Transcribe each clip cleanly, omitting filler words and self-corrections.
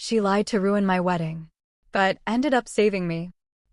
She lied to ruin my wedding, but ended up saving me.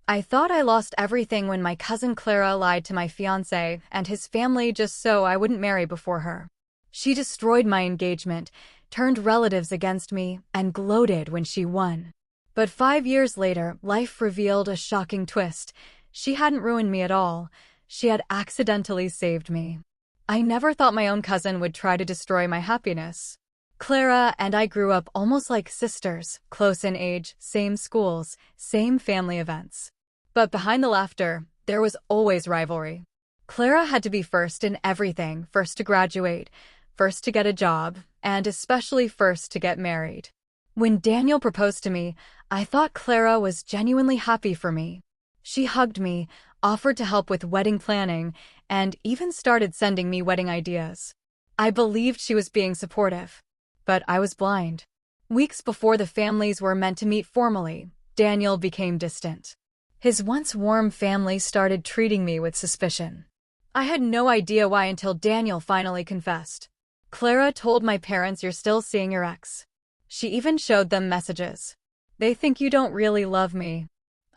I thought I lost everything when my cousin Clara lied to my fiancé and his family just so I wouldn't marry before her. She destroyed my engagement, turned relatives against me, and gloated when she won. But 5 years later, life revealed a shocking twist. She hadn't ruined me at all. She had accidentally saved me. I never thought my own cousin would try to destroy my happiness. Clara and I grew up almost like sisters, close in age, same schools, same family events. But behind the laughter, there was always rivalry. Clara had to be first in everything, first to graduate, first to get a job, and especially first to get married. When Daniel proposed to me, I thought Clara was genuinely happy for me. She hugged me, offered to help with wedding planning, and even started sending me wedding ideas. I believed she was being supportive, but I was blind. Weeks before the families were meant to meet formally, Daniel became distant. His once warm family started treating me with suspicion. I had no idea why until Daniel finally confessed. Clara told my parents you're still seeing your ex. She even showed them messages. They think you don't really love me.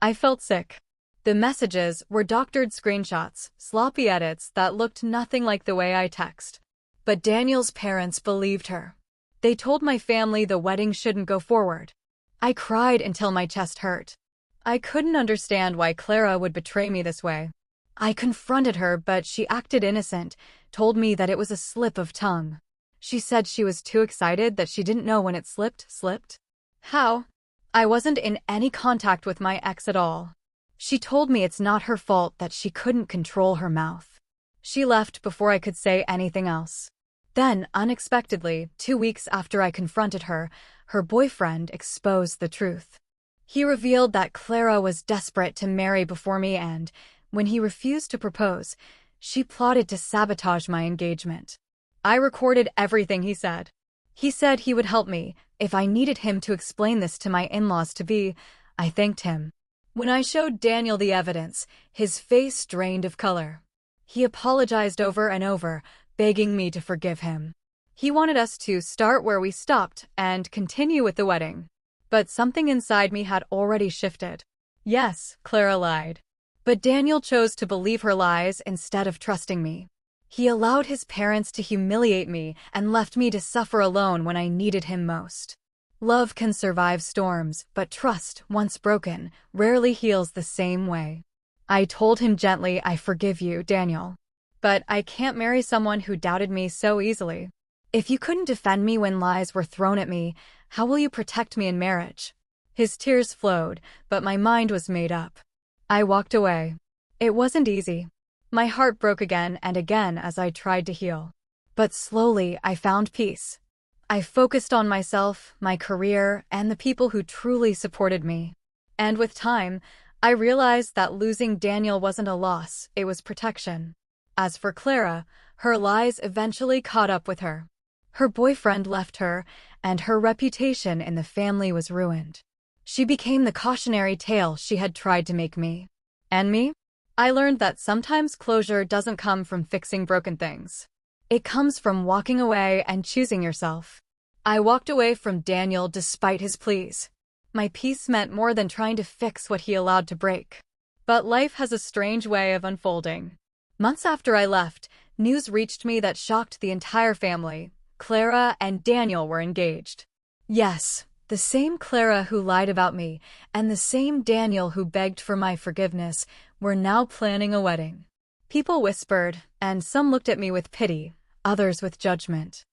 I felt sick. The messages were doctored screenshots, sloppy edits that looked nothing like the way I text. But Daniel's parents believed her. They told my family the wedding shouldn't go forward. I cried until my chest hurt. I couldn't understand why Clara would betray me this way. I confronted her, but she acted innocent, told me that it was a slip of tongue. She said she was too excited that she didn't know when it slipped. How? I wasn't in any contact with my ex at all. She told me it's not her fault that she couldn't control her mouth. She left before I could say anything else. Then, unexpectedly, 2 weeks after I confronted her, her boyfriend exposed the truth. He revealed that Clara was desperate to marry before me and, when he refused to propose, she plotted to sabotage my engagement. I recorded everything he said. He said he would help me if I needed him to explain this to my in-laws-to-be. I thanked him. When I showed Daniel the evidence, his face drained of color. He apologized over and over, begging me to forgive him. He wanted us to start where we stopped and continue with the wedding. But something inside me had already shifted. Yes, Clara lied. But Daniel chose to believe her lies instead of trusting me. He allowed his parents to humiliate me and left me to suffer alone when I needed him most. Love can survive storms, but trust, once broken, rarely heals the same way. I told him gently, I forgive you, Daniel. But I can't marry someone who doubted me so easily. If you couldn't defend me when lies were thrown at me, how will you protect me in marriage? His tears flowed, but my mind was made up. I walked away. It wasn't easy. My heart broke again and again as I tried to heal. But slowly, I found peace. I focused on myself, my career, and the people who truly supported me. And with time, I realized that losing Daniel wasn't a loss, it was protection. As for Clara, her lies eventually caught up with her. Her boyfriend left her, and her reputation in the family was ruined. She became the cautionary tale she had tried to make me. And me? I learned that sometimes closure doesn't come from fixing broken things. It comes from walking away and choosing yourself. I walked away from Daniel despite his pleas. My peace meant more than trying to fix what he allowed to break. But life has a strange way of unfolding. Months after I left, news reached me that shocked the entire family. Clara and Daniel were engaged. Yes, the same Clara who lied about me and the same Daniel who begged for my forgiveness were now planning a wedding. People whispered, and some looked at me with pity, others with judgment.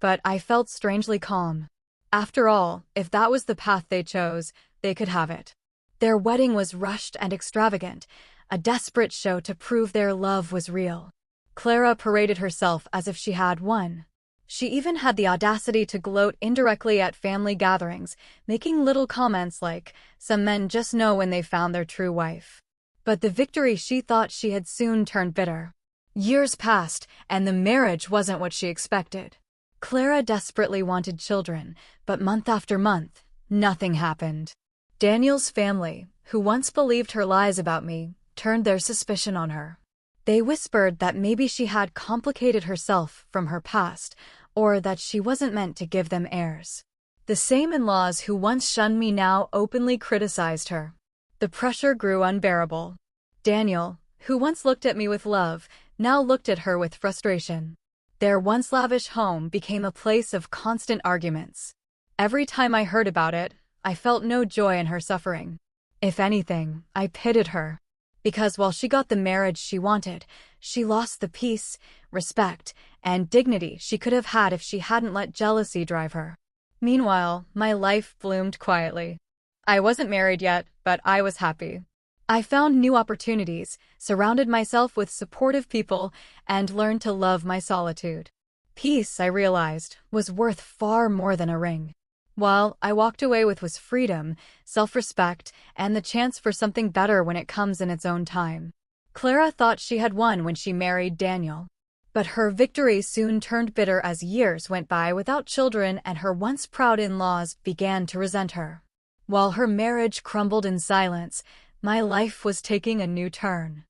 But I felt strangely calm. After all, if that was the path they chose, they could have it. Their wedding was rushed and extravagant, a desperate show to prove their love was real. Clara paraded herself as if she had won. She even had the audacity to gloat indirectly at family gatherings, making little comments like, "Some men just know when they found their true wife." But the victory she thought she had soon turned bitter. Years passed, and the marriage wasn't what she expected. Clara desperately wanted children, but month after month, nothing happened. Daniel's family, who once believed her lies about me, turned their suspicion on her. They whispered that maybe she had complicated herself from her past, or that she wasn't meant to give them heirs. The same in-laws who once shunned me now openly criticized her. The pressure grew unbearable. Daniel, who once looked at me with love, now looked at her with frustration. Their once lavish home became a place of constant arguments. Every time I heard about it, I felt no joy in her suffering. If anything, I pitied her. Because while she got the marriage she wanted, she lost the peace, respect, and dignity she could have had if she hadn't let jealousy drive her. Meanwhile, my life bloomed quietly. I wasn't married yet, but I was happy. I found new opportunities, surrounded myself with supportive people, and learned to love my solitude. Peace, I realized, was worth far more than a ring. What I walked away with was freedom, self-respect, and the chance for something better when it comes in its own time. Clara thought she had won when she married Daniel. But her victory soon turned bitter as years went by without children and her once proud in-laws began to resent her. While her marriage crumbled in silence, my life was taking a new turn.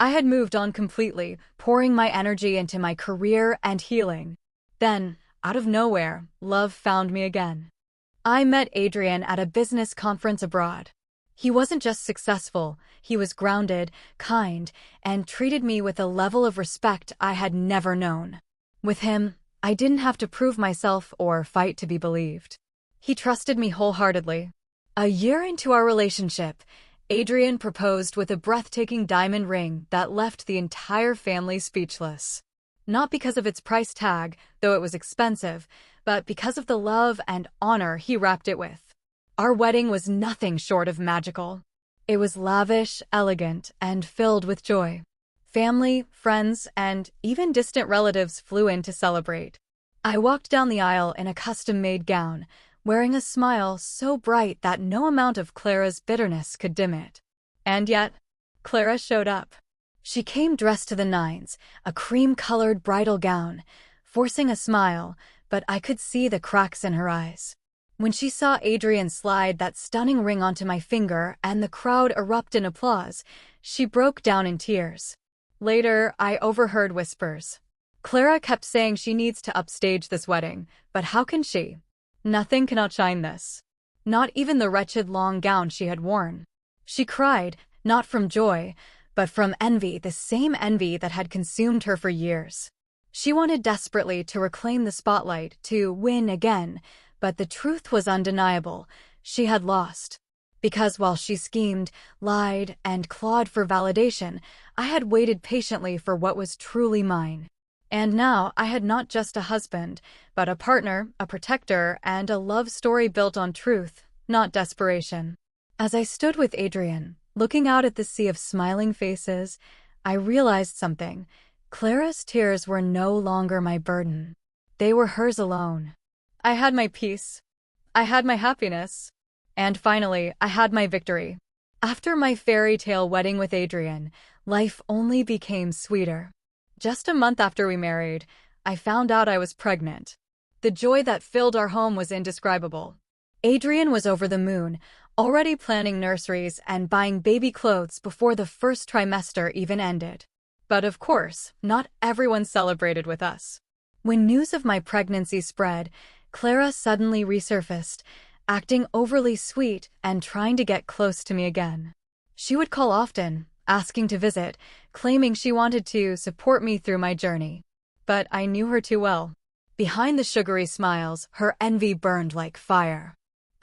I had moved on completely, pouring my energy into my career and healing. Then, out of nowhere, love found me again. I met Adrian at a business conference abroad. He wasn't just successful, he was grounded, kind, and treated me with a level of respect I had never known. With him, I didn't have to prove myself or fight to be believed. He trusted me wholeheartedly. A year into our relationship, Adrian proposed with a breathtaking diamond ring that left the entire family speechless. Not because of its price tag, though it was expensive, but because of the love and honor he wrapped it with. Our wedding was nothing short of magical. It was lavish, elegant, and filled with joy. Family, friends, and even distant relatives flew in to celebrate. I walked down the aisle in a custom-made gown, wearing a smile so bright that no amount of Clara's bitterness could dim it. And yet, Clara showed up. She came dressed to the nines, a cream-colored bridal gown, forcing a smile, but I could see the cracks in her eyes. When she saw Adrian slide that stunning ring onto my finger and the crowd erupt in applause, she broke down in tears. Later, I overheard whispers. Clara kept saying she needs to upstage this wedding, but how can she? Nothing can outshine this. Not even the wretched long gown she had worn. She cried, not from joy, but from envy, the same envy that had consumed her for years. She wanted desperately to reclaim the spotlight, to win again, but the truth was undeniable. She had lost. Because while she schemed, lied, and clawed for validation, I had waited patiently for what was truly mine. And now I had not just a husband, but a partner, a protector, and a love story built on truth, not desperation. As I stood with Adrian, looking out at the sea of smiling faces, I realized something. Clara's tears were no longer my burden. They were hers alone. I had my peace. I had my happiness. And finally, I had my victory. After my fairy tale wedding with Adrian, life only became sweeter. Just a month after we married, I found out I was pregnant. The joy that filled our home was indescribable. Adrian was over the moon, already planning nurseries and buying baby clothes before the first trimester even ended. But of course, not everyone celebrated with us. When news of my pregnancy spread, Clara suddenly resurfaced, acting overly sweet and trying to get close to me again. She would call often, asking to visit, claiming she wanted to support me through my journey. But I knew her too well. Behind the sugary smiles, her envy burned like fire.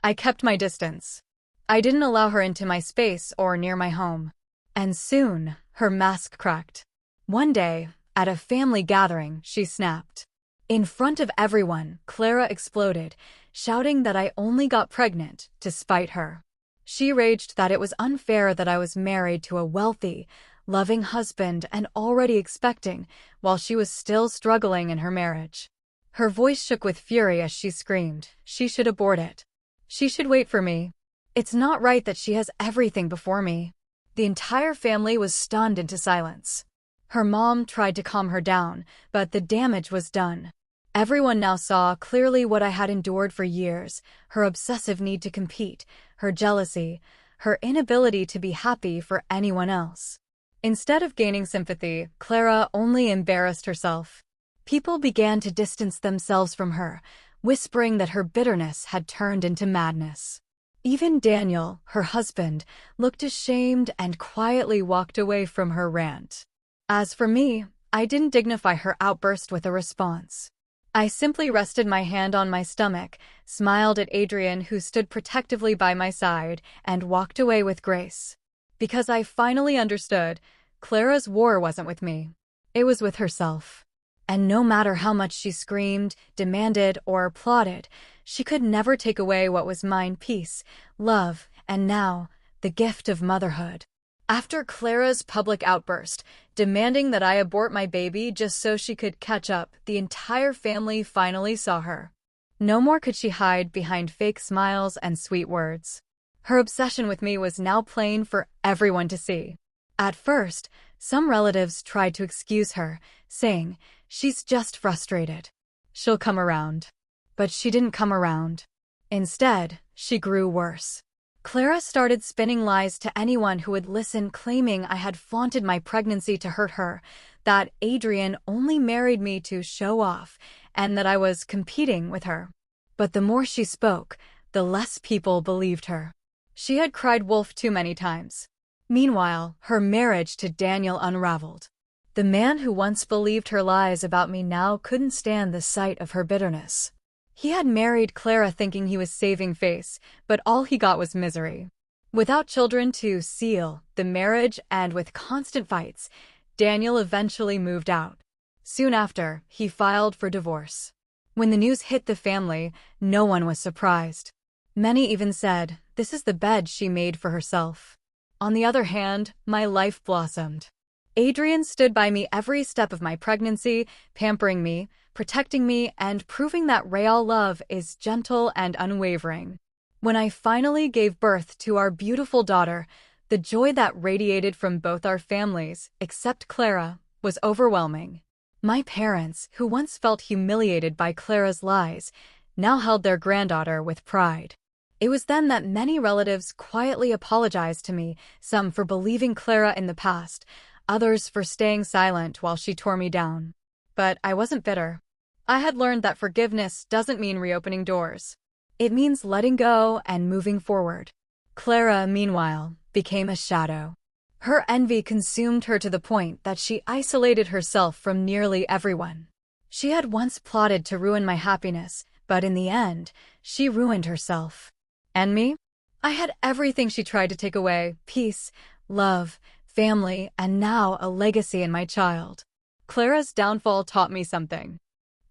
I kept my distance. I didn't allow her into my space or near my home. And soon, her mask cracked. One day, at a family gathering, she snapped. In front of everyone, Clara exploded, shouting that I only got pregnant to spite her. She raged that it was unfair that I was married to a wealthy, loving husband and already expecting, while she was still struggling in her marriage. Her voice shook with fury as she screamed, she should abort it. She should wait for me. It's not right that she has everything before me. The entire family was stunned into silence. Her mom tried to calm her down, but the damage was done. Everyone now saw clearly what I had endured for years, her obsessive need to compete, her jealousy, her inability to be happy for anyone else. Instead of gaining sympathy, Clara only embarrassed herself. People began to distance themselves from her, whispering that her bitterness had turned into madness. Even Daniel, her husband, looked ashamed and quietly walked away from her rant. As for me, I didn't dignify her outburst with a response. I simply rested my hand on my stomach, smiled at Adrian, who stood protectively by my side, and walked away with grace. Because I finally understood, Clara's war wasn't with me. It was with herself. And no matter how much she screamed, demanded, or plotted, she could never take away what was mine: peace, love, and now, the gift of motherhood. After Clara's public outburst, demanding that I abort my baby just so she could catch up, the entire family finally saw her. No more could she hide behind fake smiles and sweet words. Her obsession with me was now plain for everyone to see. At first, some relatives tried to excuse her, saying, "She's just frustrated. She'll come around." But she didn't come around. Instead, she grew worse. Clara started spinning lies to anyone who would listen, claiming I had flaunted my pregnancy to hurt her, that Adrian only married me to show off, and that I was competing with her. But the more she spoke, the less people believed her. She had cried wolf too many times. Meanwhile, her marriage to Daniel unraveled. The man who once believed her lies about me now couldn't stand the sight of her bitterness. He had married Clara thinking he was saving face, but all he got was misery. Without children to seal the marriage and with constant fights, Daniel eventually moved out. Soon after, he filed for divorce. When the news hit the family, no one was surprised. Many even said, "This is the bed she made for herself." On the other hand, my life blossomed. Adrian stood by me every step of my pregnancy, pampering me, protecting me, and proving that real love is gentle and unwavering. When I finally gave birth to our beautiful daughter, the joy that radiated from both our families, except Clara, was overwhelming. My parents, who once felt humiliated by Clara's lies, now held their granddaughter with pride. It was then that many relatives quietly apologized to me, some for believing Clara in the past, others for staying silent while she tore me down. But I wasn't bitter. I had learned that forgiveness doesn't mean reopening doors. It means letting go and moving forward. Clara, meanwhile, became a shadow. Her envy consumed her to the point that she isolated herself from nearly everyone. She had once plotted to ruin my happiness, but in the end, she ruined herself. And me? I had everything she tried to take away: peace, love, family, and now a legacy in my child. Clara's downfall taught me something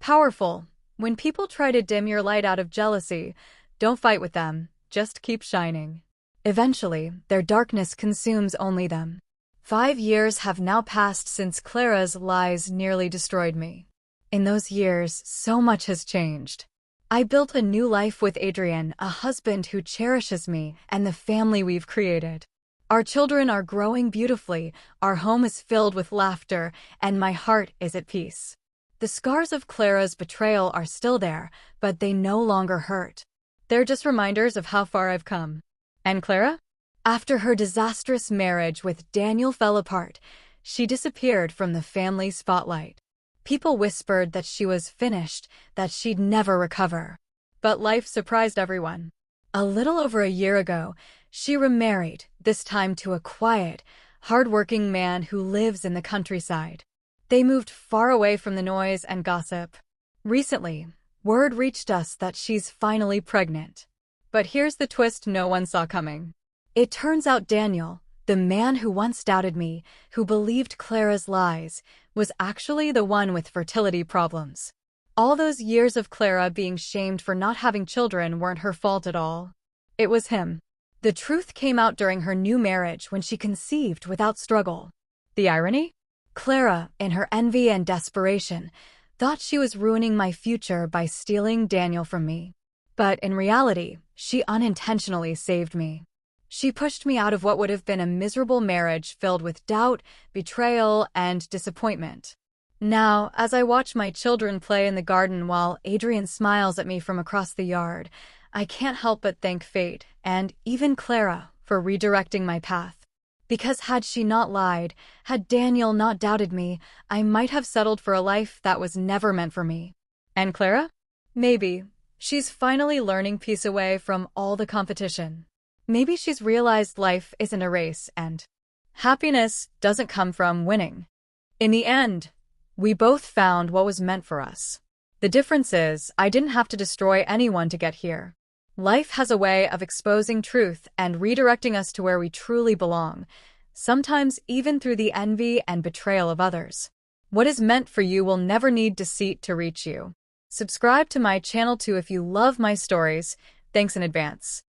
powerful. When people try to dim your light out of jealousy, don't fight with them, just keep shining. Eventually, their darkness consumes only them. 5 years have now passed since Clara's lies nearly destroyed me. In those years, so much has changed. I built a new life with Adrian, a husband who cherishes me and the family we've created. Our children are growing beautifully, our home is filled with laughter, and my heart is at peace. The scars of Clara's betrayal are still there, but they no longer hurt. They're just reminders of how far I've come. And Clara? After her disastrous marriage with Daniel fell apart, she disappeared from the family spotlight. People whispered that she was finished, that she'd never recover. But life surprised everyone. A little over a year ago, she remarried, this time to a quiet, hard-working man who lives in the countryside. They moved far away from the noise and gossip. Recently, word reached us that she's finally pregnant. But here's the twist no one saw coming. It turns out Daniel, the man who once doubted me, who believed Clara's lies, was actually the one with fertility problems. All those years of Clara being shamed for not having children weren't her fault at all. It was him. The truth came out during her new marriage when she conceived without struggle. The irony? Clara, in her envy and desperation, thought she was ruining my future by stealing Daniel from me. But in reality, she unintentionally saved me. She pushed me out of what would have been a miserable marriage filled with doubt, betrayal, and disappointment. Now, as I watch my children play in the garden while Adrian smiles at me from across the yard, I can't help but thank fate, and even Clara, for redirecting my path. Because had she not lied, had Daniel not doubted me, I might have settled for a life that was never meant for me. And Clara? Maybe, She's finally learning peace away from all the competition. Maybe she's realized life isn't a race and happiness doesn't come from winning. In the end, we both found what was meant for us. The difference is, I didn't have to destroy anyone to get here. Life has a way of exposing truth and redirecting us to where we truly belong, sometimes even through the envy and betrayal of others. What is meant for you will never need deceit to reach you. Subscribe to my channel too if you love my stories. Thanks in advance.